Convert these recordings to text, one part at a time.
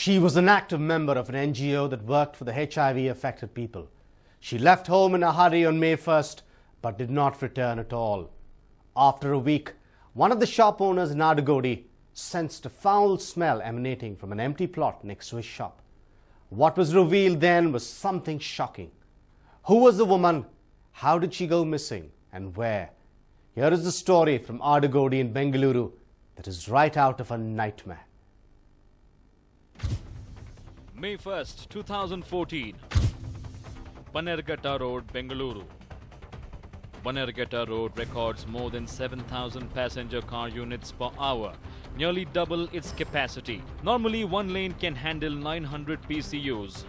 She was an active member of an NGO that worked for the HIV-affected people. She left home in a hurry on May 1st, but did not return at all. After a week, one of the shop owners in Adagodi sensed a foul smell emanating from an empty plot next to his shop. What was revealed then was something shocking. Who was the woman? How did she go missing? And where? Here is the story from Adagodi in Bengaluru that is right out of a nightmare. May 1st, 2014. Bannerghetta Road, Bengaluru. Bannerghetta Road records more than 7,000 passenger car units per hour, nearly double its capacity. Normally, one lane can handle 900 PCUs.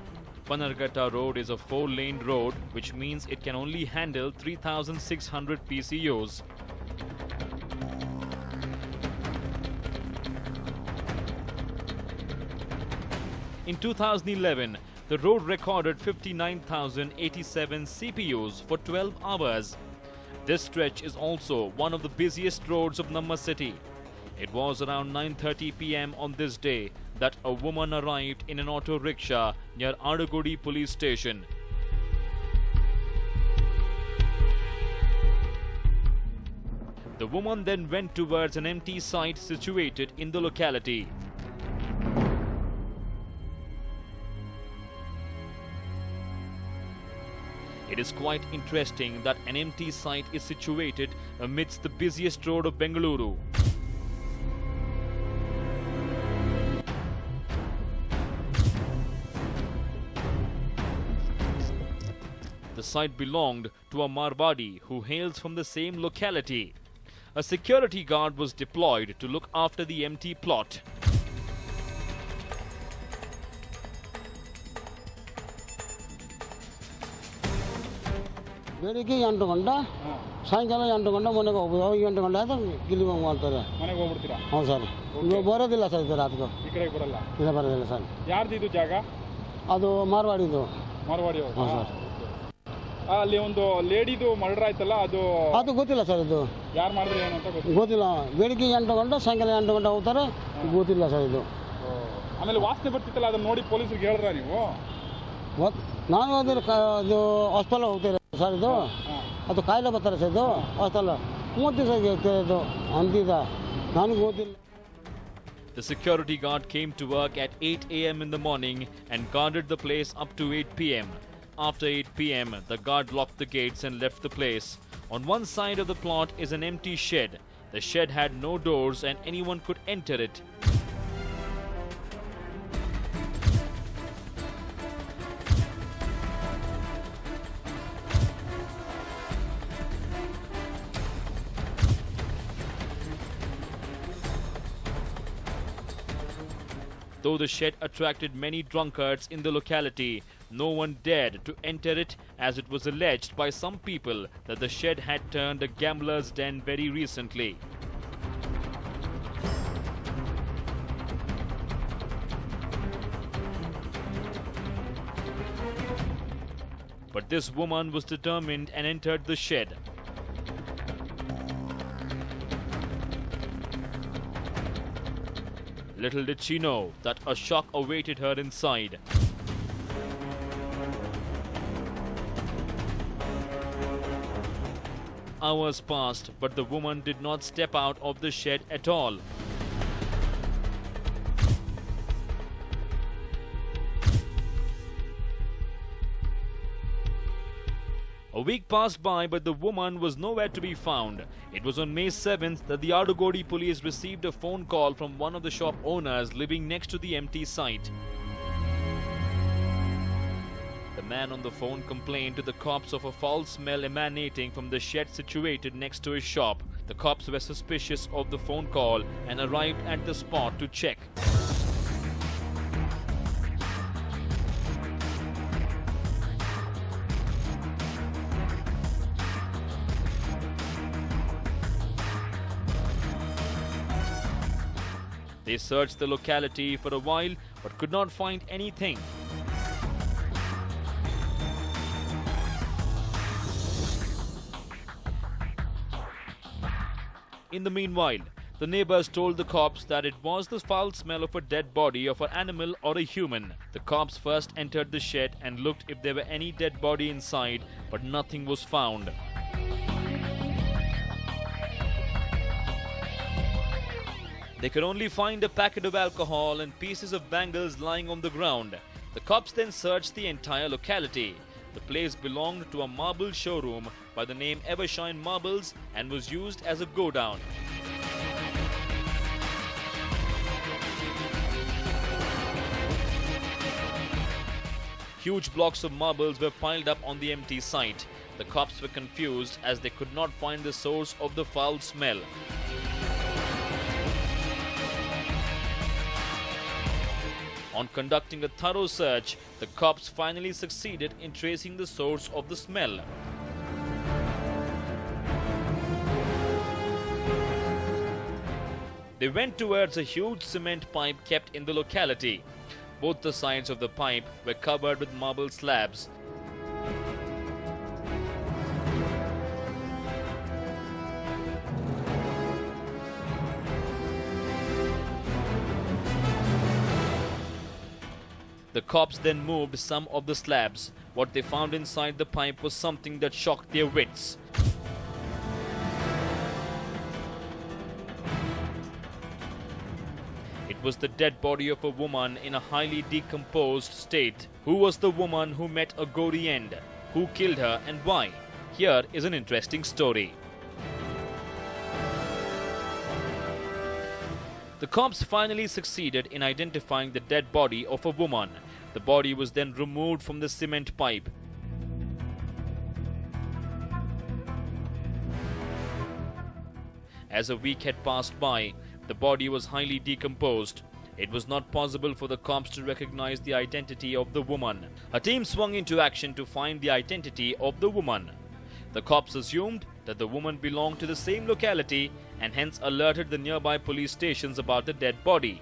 Bannerghetta Road is a 4-lane road, which means it can only handle 3,600 PCUs. In 2011, the road recorded 59,087 CPUs for 12 hours. This stretch is also one of the busiest roads of Namma city. It was around 9:30 p.m. on this day that a woman arrived in an auto rickshaw near Adagodi police station. The woman then went towards an empty site situated in the locality. It is quite interesting that an empty site is situated amidst the busiest road of Bengaluru. The site belonged to a Marwadi who hails from the same locality. A security guard was deployed to look after the empty plot. ಬೆಳಿಗ್ಗೆ 8 ಗಂಟೆ ಸಾಯಂಕಾಲ 8 ಗಂಟೆ ಮನೆಗೆ ಹೋಗ್ಬೋದು. ಅವಾಗ 8 ಗಂಟೆ ಆದ್ರೆ ಇಲ್ಲಿಗೆ ಮಾಡ್ತಾರೆ. ಮನೆಗೆ ಹೋಗ್ಬಿಡ್ತೀರಾ? ಹೌದು ಸರ್. ಇವಾಗ ಬರೋದಿಲ್ಲ ಸರ್ ಇದು ರಾತ್ರಿ. ಈ ಕಡೆ ಬರಲ್ಲ? ಇಲ್ಲ ಬರೋದಿಲ್ಲ ಸರ್. ಯಾರ್ದು ಇದು ಜಾಗ? ಅದು ಮಾರ್ವಾಡಿದು. ಮಾರ್ವಾಡಿ ಅವರು? ಹಾಂ ಸರ್. ಅಲ್ಲಿ ಒಂದು ಲೇಡಿದು ಮರ್ಡರ್ ಆಯ್ತಲ್ಲ, ಅದು ಗೊತ್ತಿಲ್ಲ ಸರ್. ಇದು ಯಾರು ಮಾಡಿದ್ರೆ ಏನು ಅಂತ ಗೊತ್ತಿಲ್ಲ. ಬೆಳಿಗ್ಗೆ 8 ಗಂಟೆ ಸಾಯಂಕಾಲ 8 ಗಂಟೆ ಹೋಗ್ತಾರೆ. ಗೊತ್ತಿಲ್ಲ ಸರ್ ಇದು. ಆಮೇಲೆ ವಾಸನೆ ಬರ್ತಿತ್ತಲ್ಲ, ಅದನ್ನ ನೋಡಿ ಪೊಲೀಸರಿಗೆ ಹೇಳಿದ್ರ ನೀವು? ನಾನು ಅದು ಹಾಸ್ಪಿಟಲ್ ಹೋಗ್ತೀರಿ ಸರ್. ಇದು ಅದು ಕಾಯಿಲೆ ಬರ್ತಾರೆ ಸರ್. ಇದು ಹಾಸ್ಪಿಟಲ್ 30 ದಿವಸ ಇದು ಅಂತಿದ ನನಗೆ ಗೊತ್ತಿಲ್ಲ. The security guard came to work at 8 a.m. in the morning and guarded the place up to 8 p.m. After 8 p.m., the guard locked the gates and left the place. On one side of the plot is an empty shed. The shed had no doors and anyone could enter it. Though the shed attracted many drunkards in the locality, no one dared to enter it, as it was alleged by some people that the shed had turned a gambler's den very recently. But this woman was determined and entered the shed. Little did she know that a shock awaited her inside. Hours passed, but the woman did not step out of the shed at all. A week passed by, but the woman was nowhere to be found. It was on May 7th that the Adagodi police received a phone call from one of the shop owners living next to the empty site. The man on the phone complained to the cops of a foul smell emanating from the shed situated next to his shop. The cops were suspicious of the phone call and arrived at the spot to check. They searched the locality for a while but could not find anything. In the meanwhile, The neighbors told the cops that it was the foul smell of a dead body of an animal or a human. The cops first entered the shed and looked if there were any dead body inside, but nothing was found. They could only find a packet of alcohol and pieces of bangles lying on the ground. The cops then searched the entire locality. The place belonged to a marble showroom by the name Evershine Marbles and was used as a go-down. Huge blocks of marbles were piled up on the empty site. The cops were confused as they could not find the source of the foul smell. On conducting a thorough search, the cops finally succeeded in tracing the source of the smell. They went towards a huge cement pipe kept in the locality. Both the sides of the pipe were covered with marble slabs. The cops then moved some of the slabs. What they found inside the pipe was something that shocked their wits. It was the dead body of a woman in a highly decomposed state. Who was the woman who met a gory end? Who killed her and why? Here is an interesting story. The cops finally succeeded in identifying the dead body of a woman. The body was then removed from the cement pipe. As a week had passed by, the body was highly decomposed. It was not possible for the cops to recognize the identity of the woman. A team swung into action to find the identity of the woman. The cops assumed that the woman belonged to the same locality and hence alerted the nearby police stations about the dead body.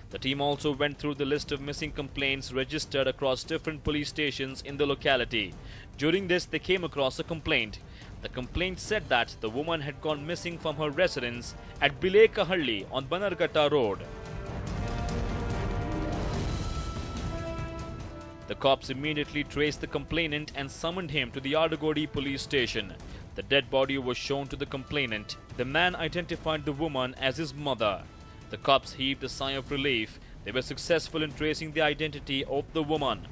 The team also went through the list of missing complaints registered across different police stations in the locality. During this, they came across a complaint. The complaint said that the woman had gone missing from her residence at Bilekahalli on Banarghata Road. The cops immediately traced the complainant and summoned him to the Adagodi police station. The dead body was shown to the complainant. The man identified the woman as his mother. The cops heaved a sigh of relief. They were successful in tracing the identity of the woman.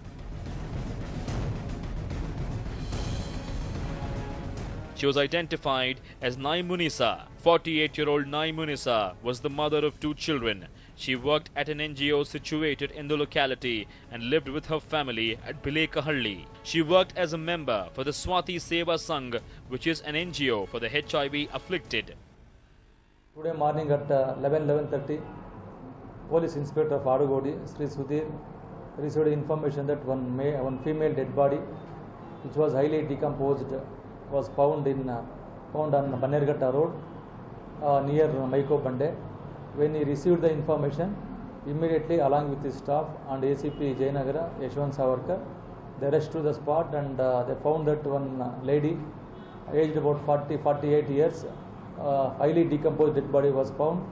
She was identified as Nai Munisa. 48-year-old Nai Munisa was the mother of 2 children. She worked at an NGO situated in the locality and lived with her family at Bilekahalli. She worked as a member for the Swati Seva Sangh, which is an NGO for the HIV afflicted. Today morning at 11:30, Police Inspector of Adagodi, Sri Sudhir, received information that one female dead body, which was highly decomposed, was found on Banarghata Road near Maiko Bande. When he received the information, immediately along with his staff and ACP Jayanagara, Yashwant Savarkar, they rushed to the spot and they found that one lady, aged about 48 years, highly decomposed dead body was found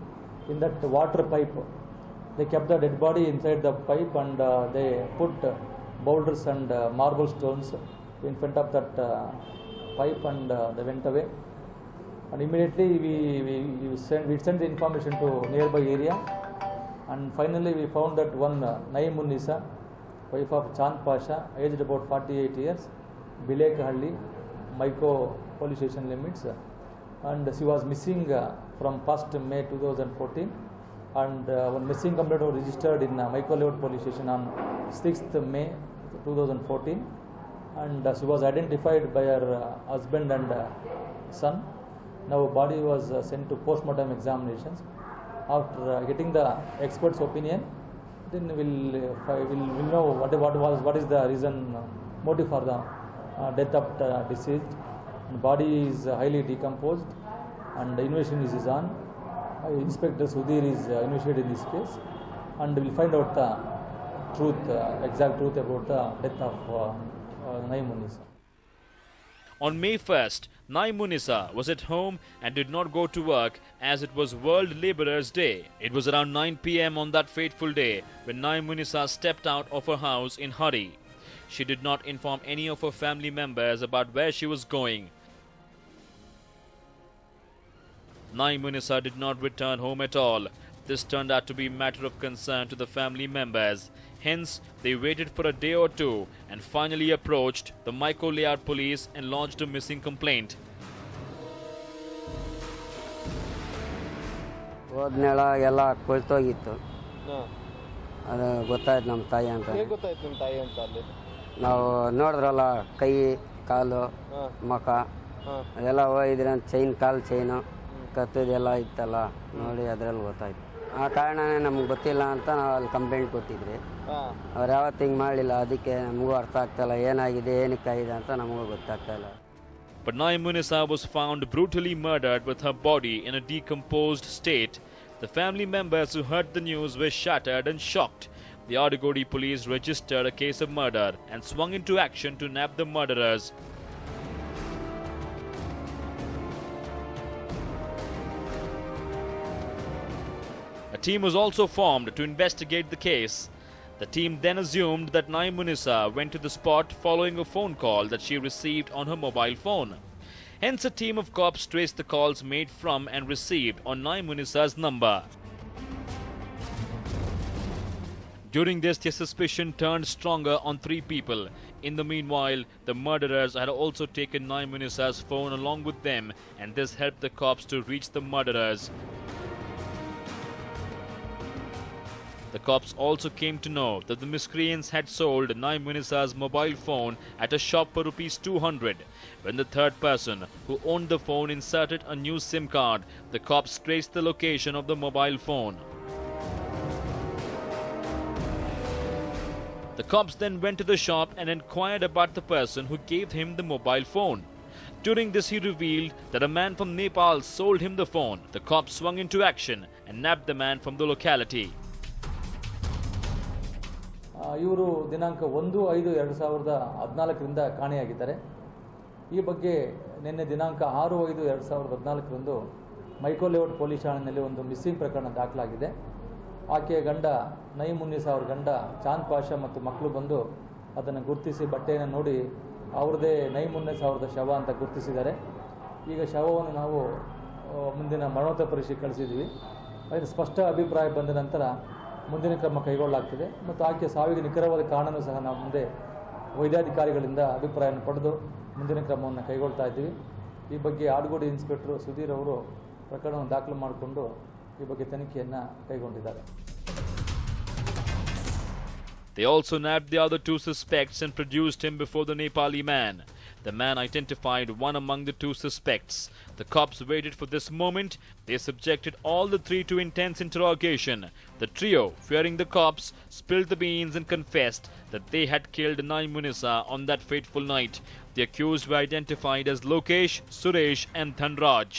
in that water pipe. They kept the dead body inside the pipe and they put boulders and marble stones in front of that pipe and they went away. And immediately we sent the information to nearby area, and finally we found that one Nai Munisa, wife of Chand Pasha, aged about 48 years, Bilekahalli, Maiko police station limits, and she was missing from 1st May 2014, and one missing complaint was registered in Maiko Layout police station on 6th May 2014, and she was identified by her husband and son. Now body was sent to post-mortem examinations. After getting the expert's opinion, then we'll know what is the reason, motive for the death of the deceased. The body is highly decomposed and the investigation is on. Inspector Sudhir is investigating this case, and we'll find out the exact truth about the death of Naeem Munisa. On May 1st, Naeem Munisa was at home and did not go to work as it was World Labourers' Day. It was around 9 p.m. on that fateful day when Naeem Munisa stepped out of her house in hurry. She did not inform any of her family members about where she was going. Naeem Munisa did not return home at all. This turned out to be a matter of concern to the family members. Hence, they waited for a day or two and finally approached the Micro Layout police and lodged a missing complaint. ಹೋದ್ನೇಳ ಎಲ್ಲ ಕೊಳ್ತೋಗಿತ್ತು ಅದು ಗೊತ್ತಾಯ್ತು ನಮ್ಮ ತಾಯಿ ಅಂತ ಗೊತ್ತಾಯ್ತು ನಿಮ್ಮ ತಾಯಿ ಅಂತ ಅಲ್ಲಿ ನಾವು ನೋಡಿದ್ರಲ್ಲ ಕೈ ಕಾಲು ಮುಖ ಅದೆಲ್ಲ ಹೋಗಿದ್ರೆ ಅಂತ ಚೈನ್ ಕಾಲು ಚೈನು ಕತ್ತದೆಲ್ಲ ಇತ್ತಲ್ಲ ನೋಡಿ ಅದರಲ್ಲಿ ಗೊತ್ತಾಯ್ತು ಆ ಕಾರಣನೇ ನಮ್ಗೆ ಗೊತ್ತಿಲ್ಲ ಅಂತ ನಾವು ಅಲ್ಲಿ ಕಂಪ್ಲೇಂಟ್ ಕೊಟ್ಟಿದ್ರಿ ಅವ್ರು ಯಾವತ್ತು ಹಿಂಗೆ ಮಾಡಲಿಲ್ಲ ಅದಕ್ಕೆ ನಮಗೂ ಅರ್ಥ ಆಗ್ತಾಯಿಲ್ಲ ಏನಾಗಿದೆ ಏನಕ್ಕಾಗಿದೆ ಅಂತ ನಮಗೂ ಗೊತ್ತಾಗ್ತಾ ಇಲ್ಲ. But Naeem Munisa was found brutally murdered with her body in a decomposed state. The family members who heard the news were shattered and shocked. The Adugodi police registered a case of murder and swung into action to nab the murderers. A team was also formed to investigate the case. The team then assumed that Naeem Munisa went to the spot following a phone call that she received on her mobile phone. Hence, a team of cops traced the calls made from and received on Naeem Munisa's number. During this, their suspicion turned stronger on 3 people. In the meanwhile, the murderers had also taken Naeem Munisa's phone along with them, and this helped the cops to reach the murderers. The cops also came to know that the miscreants had sold Naeem Munisa's mobile phone at a shop for ₹200. When the third person who owned the phone inserted a new SIM card, the cops traced the location of the mobile phone. The cops then went to the shop and inquired about the person who gave him the mobile phone. During this, he revealed that a man from Nepal sold him the phone. The cops swung into action and nabbed the man from the locality. ಇವರು ದಿನಾಂಕ 1/5/2014ರಿಂದ ಕಾಣೆಯಾಗಿದ್ದಾರೆ. ಈ ಬಗ್ಗೆ ನಿನ್ನೆ ದಿನಾಂಕ 6/5/2014ರಂದು micro layout police ಠಾಣೆಯಲ್ಲಿ ಒಂದು missing ಪ್ರಕರಣ ದಾಖಲಾಗಿದೆ. ಆಕೆಯ ಗಂಡ ನಯೀಮ್ ಮುನ್ನಿಸಾ ಅವರ ಗಂಡ ಚಾಂದ್ ಪಾಷಾ ಮತ್ತು ಮಕ್ಕಳು ಬಂದು ಅದನ್ನು ಗುರುತಿಸಿ ಬಟ್ಟೆಯನ್ನು ನೋಡಿ ಅವ್ರದ್ದೇ ನಯೀಮ್ ಮುನ್ನಿಸಾ ಅವ್ರದ್ದು ಶವ ಅಂತ ಗುರುತಿಸಿದ್ದಾರೆ. ಈಗ ಶವವನ್ನು ನಾವು ಮುಂದಿನ ಮರಣೋತ್ತರ ಪರೀಕ್ಷೆಗೆ ಕಳಿಸಿದ್ದೀವಿ. ಅದರ ಸ್ಪಷ್ಟ ಅಭಿಪ್ರಾಯ ಬಂದ ನಂತರ ಮುಂದಿನ ಕ್ರಮ ಕೈಗೊಳ್ಳಲಾಗ್ತದೆ ಮತ್ತು ಆಕೆಯ ಸಾವಿಗೆ ನಿಖರವಾದ ಕಾರಣವೂ ಸಹ ನಾವು ಮುಂದೆ ವೈದ್ಯಾಧಿಕಾರಿಗಳಿಂದ ಅಭಿಪ್ರಾಯವನ್ನು ಪಡೆದು ಮುಂದಿನ ಕ್ರಮವನ್ನು ಕೈಗೊಳ್ತಾ ಇದ್ದೀವಿ. ಈ ಬಗ್ಗೆ ಆಡುಗೋಡಿ ಇನ್ಸ್ಪೆಕ್ಟರ್ ಸುಧೀರ್ ಅವರು ಪ್ರಕರಣವನ್ನು ದಾಖಲು ಮಾಡಿಕೊಂಡು ಈ ಬಗ್ಗೆ ತನಿಖೆಯನ್ನು ಕೈಗೊಂಡಿದ್ದಾರೆ. They also nabbed the other 2 suspects and produced him before the Nepali man. The man identified one among the 2 suspects. The cops waited for this moment. They subjected all the 3 to intense interrogation. The trio, fearing the cops, spilled the beans and confessed that they had killed Naeem Munisa on that fateful night. The accused were identified as Lokesh, Suresh and Dhanraj.